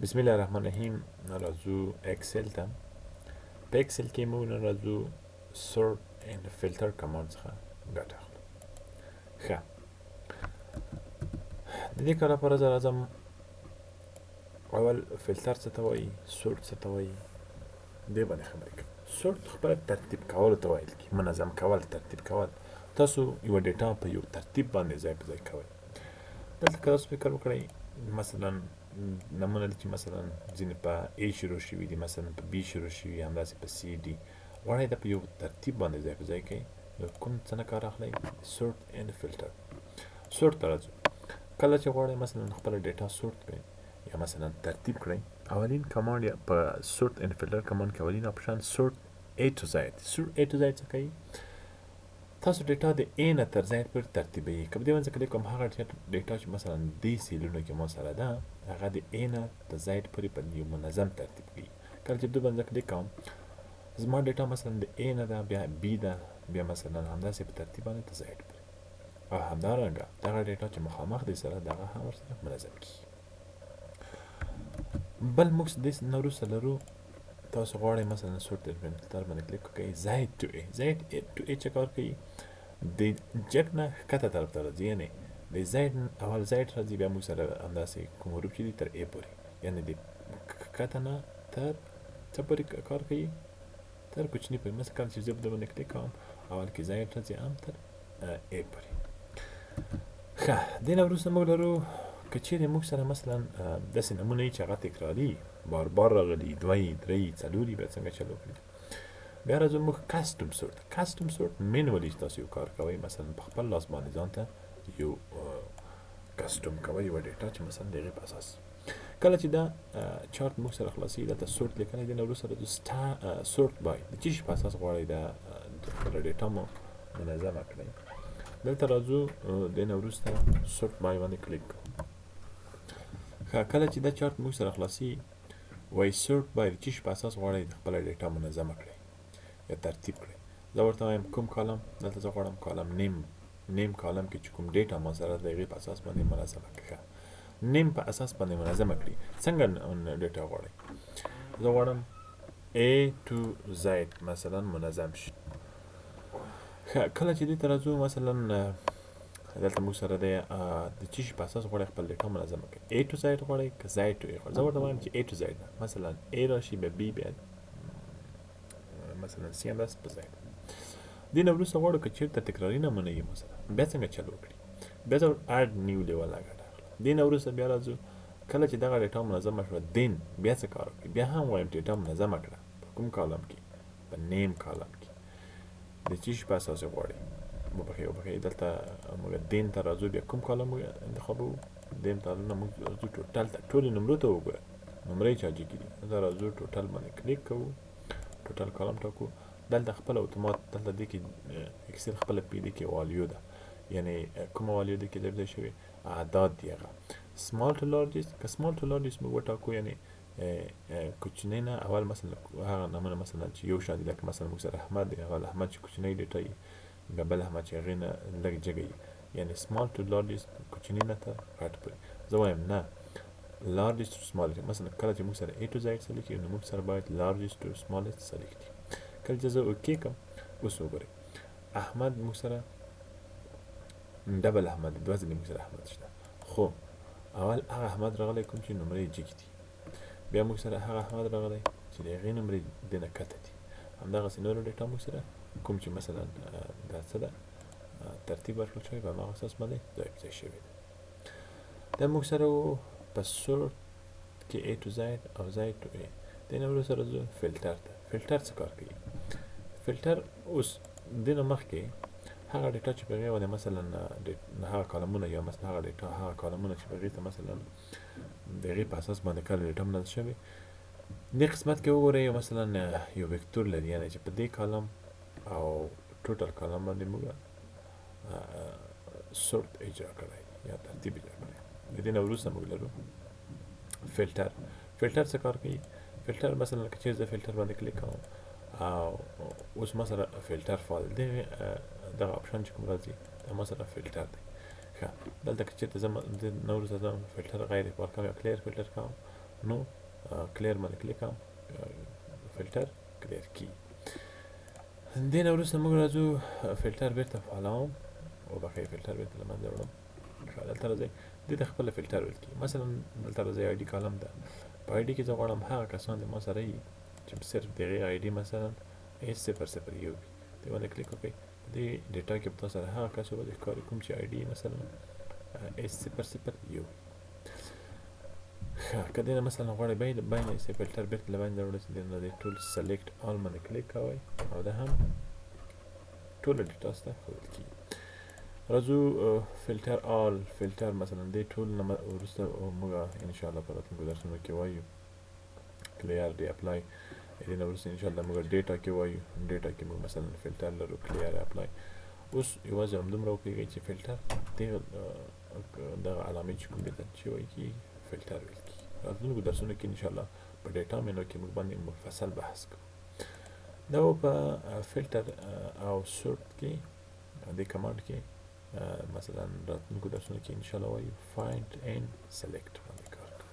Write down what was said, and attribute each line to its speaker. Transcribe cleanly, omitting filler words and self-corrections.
Speaker 1: بسم الله الرحمن الرحیم. راځو اکسل ته. په اکسل کې موږ راځو sort and filter کمانډ څخه ګټه اخلو. ښه، د دې کار لپاره زه راځم اول فلټر څه ته وایي، سورت څه ته وایي، دې باندې خبرې کوم. سورت خپله ترتیب کولو ته ویل کېږي، منظم کول، ترتیب کول. تاسو یوه ډیټا په یو ترتیب باندې ځای په ځای کوئ. دلته که تاسو فکر وکړئ، مثلا نمونه دي چې مثلا ځینې په A شروع شوي دي، مثلا په B شروع شوي، همداسې په C D. غواړئ دا په یو ترتیب باندې ځای په ځای کړئ، نو کوم څه نه کار اخلئ؟ سورت اینډ فلټر. سورت ته راځو. کله چې غواړئ مثلا خپله ډیټا سورت کړئ یا مثلا ترتیب کړئ، اولین کمانډ یا په سورت اینډ فلټر کمانډ کې اولین اپشن سورت A to Z. سورت A to Z څه کوي؟ تاسو ډیټا د A نه تر Z پورې ترتیبوي. که په دې باندې کلیک کوم، هغه ډیټا چې مثلا دې سیلونو کې ما سره ده، هغه د A نه تر Z پورې په یو منظم ترتیب کوي. کله چې په دې باندې کلیک کوم، زما ډیټا مثلا د A نه ده، بیا B ده، بیا مثلا همداسې په ترتیب باندې تر Z پورې. او همدارنګه دغه ډیټا چې مخامخ دې سره دغه هم ورسره منظم کیږي. بل موږ دې نه وروسته لرو، تاسو غواړئ مثلا سورت فلټر باندې کلیک وکړئ، زاید ټو A. زاید ټو A څه کار کوي؟ د جګ نه ښکته طرف ته راځي، یعنې د زاید اول زاید راځي، بیا موږ سره همداسې کوم حروف چې دي تر A پورې، یعنې د ښکته نه تر څه پورې کار کوي؟ تر کوچني پورې. مثلا کله چې زه په دې باندې کلیک کوم، اول کې زاید راځي هم تر A پورې. ښه، دې نه وروسته موږ لرو که چیرې موږ سره مثلا داسې نمونه وي چې هغه تکراري، بار بار راغلي، دوی، درې، څلوري، بیا څنګه چل وکړي. بیا راځو موږ کسټم سورت. کسټم سورت مینولی تاسو یو کار کوئ، مثلا په خپل لاس باندې ځان ته یو کسټم کوئ یوه ډیټا چې مثلا د هغې په اساس. کله چې دا چارت موږ سره خلاصي، دلته سورت لیکلی دی، نه وروسته راځو سورت بای. د څه شي په اساس غواړئ دا خپله ډیټا مو منظمه کړئ. دلته راځو دې نه وروسته سورت بای باندې کلیک کوو. ښه، کله چې دا چارت موږ سره خلاصي، وایي سورت بای د څه شي په اساس غواړئ خپله ډیټا منظمه کړئ یا ترتیب کړئ. زه ورته وایم کوم کالم؟ دلته زه غواړم کالم نیم کالم کې چې کوم ډیټا ما سره د هغې په اساس باندې منظمه کړي. نیم په اساس باندې منظمه کړي. څنګه ډیټا غواړئ؟ زه غواړم A to Z مثلا منظم شي. ښه، کله چې دې ته راځو، مثلا دلته موږ سره دی د څه شي په اساس غواړئ خپل ډیټا منظمه کړئ؟ A to Z غواړئ که Z to A غواړئ؟ زه ورته وایم چې A to Z ده. مثلا A راشي، بیا B، بیا مثلا C همداسې په ځای. دې نه وروسته غواړو که چېرته تکراري نمونه یې مو سره، بیا څنګه چل وکړي؟ بیا زه اډ نیو لیول ګټه اخلم. دې نه وروسته بیا راځو، کله چې دغه ډیټا منظمه شوه، دین بیا څه کار وکړي؟ بیا هم وایم ډیټا منظمه کړه. په کوم کالم کې؟ په نیم کالم کې. د څه شي په اساس غواړئ؟ وبخښئ، دلته موږ دین ته راځو، بیا کوم کالم موږ انتخابوو؟ دین ته نه، موږ راځو ټوټل ته، ټولې نمرو ته وګوره، نمرې چا جګې دي. دلته راځو ټوټل باندې کلیک کوو، ټوټل کالم ټاکو. دلته خپل اتومات دلته دې کې اکسل خپله پی دې کې والیو ده، یعنې کومه والیو دې کې ځای شوې؟ اعداد دي هغه. سمال ټو لارجست، که سمال ټو لارجست موږ وټاکو، یعنې کوچنی نه اول مثلا هغه نمونه مثلا چې یو شان دي، لکه مثلا موږ سره احمد دی، هغه احمد چې کوچنی ډیټا وي، بیا بل احمد چې هغې نه لږ جګه وي، یعنې سمال ټو لارجست، کوچني نه تر غټ پورې. زه وایم نه، largest to smallest. مثلا کله چې موږ سره A to Z سلیکټ کړي، نو موږ سره باید largest to smallest سلیکټ کړي. کله چې زه اوکې کوم، اوس وګورئ احمد موږ سره ډبل احمد، دوه ځلې موږ سره احمد شته، خو اول هغه احمد راغلی کوم چې نمرې جګې دي، بیا موږ سره هغه احمد راغلی چې د هغې نمرې دې نه کښته دي. همدغسې نورو ډیټا موږ سره کوم چې مثلا دا څه ده، ترتیب ورکړل شوی، په هماغه اساس باندې ځای په ځای شوی ده. دا موږ سره په سورت کې A to Z او Z to A. دې نه وروسته راځو فلټر ته. فلټر څه کار کوي؟ فلټر اوس دې نه مخکې هغه ډیټا چې په هغې باندې مثلا هغه کالمونه یا مثلا هغه ډیټا هغه کالمونه چې په هغې ته مثلا د هغې په اساس باندې کله ډیټا منظم شوې، دې قسمت کې وګورئ مثلا یو وکتور لري، یعنې چې په دې کالم او ټوټل کالم باندې موږ سورت اجرا کړی یا ترتیب اجرا کړی. د دې نه وروسته موږ لرو فلټر. فلټر څه کار کوي؟ فلټر مثلا که چېرې زه فلټر باندې کلیک کوم او اوس ما سره فلټر فایل دغه اپشن چې کوم راځي دا ما سره فلټر دی. ښه، دلته که چېرته زه نه وروسته زه فلټر غیر پار کوم یا کلیر فلټر کوم، نو کلیر باندې کلیک کوم فلټر کلیر کی. دې نه وروسته موږ راځو فلټر بیرته فعالوم او بقیه فلټر بیرته له منځه وړم. دلته راځئ دې ته خپله فلټر ویل کېږي. مثلا دلته راځئ آی ډي کالم ده، په آی ډي کې زه غواړم هغه کسان د ما سره وي چې صرف د هغې آی ډي مثلا H001 وي. دې باندې کلیک وکړئ. دې ډیټا کې به تاسو سره هغه کس به ښکاري کوم چې آی ډي مثلا H001 ښه. که دې نه مثلا غواړئ بین یې فلټر بیرته له منځه وړئ، دې نه د ټول سلیکټ آل باندې کلیک کوئ او دا هم ټوله ډیټا ته ښودل کېږي. راځو فلټر آل فلټر مثلا دې ټول نه وروسته موږ انشاءالله په راتلونکو درسونو کې وایو کلیر دی اپلای. دې نه وروسته انشاءالله موږ ډیټا کې وایو، ډیټا کې موږ مثلا فلټر لرو کلیر اپلای. اوس یوازې همدومره وپوهېږئ چې فلټر دغه علامې چې کوم دي ته چې وایي کېږي فلټر ویل کېږي. راتلونکو درسونو کې انشاءالله په ډیټا مینو کې موږ باندې مفصل بحث کوو. دا په فلټر او سورت کې دې کمانډ کې مثلا راتلونکو درسونو کې انشاءالله وایو فایند اینډ سلیکټ.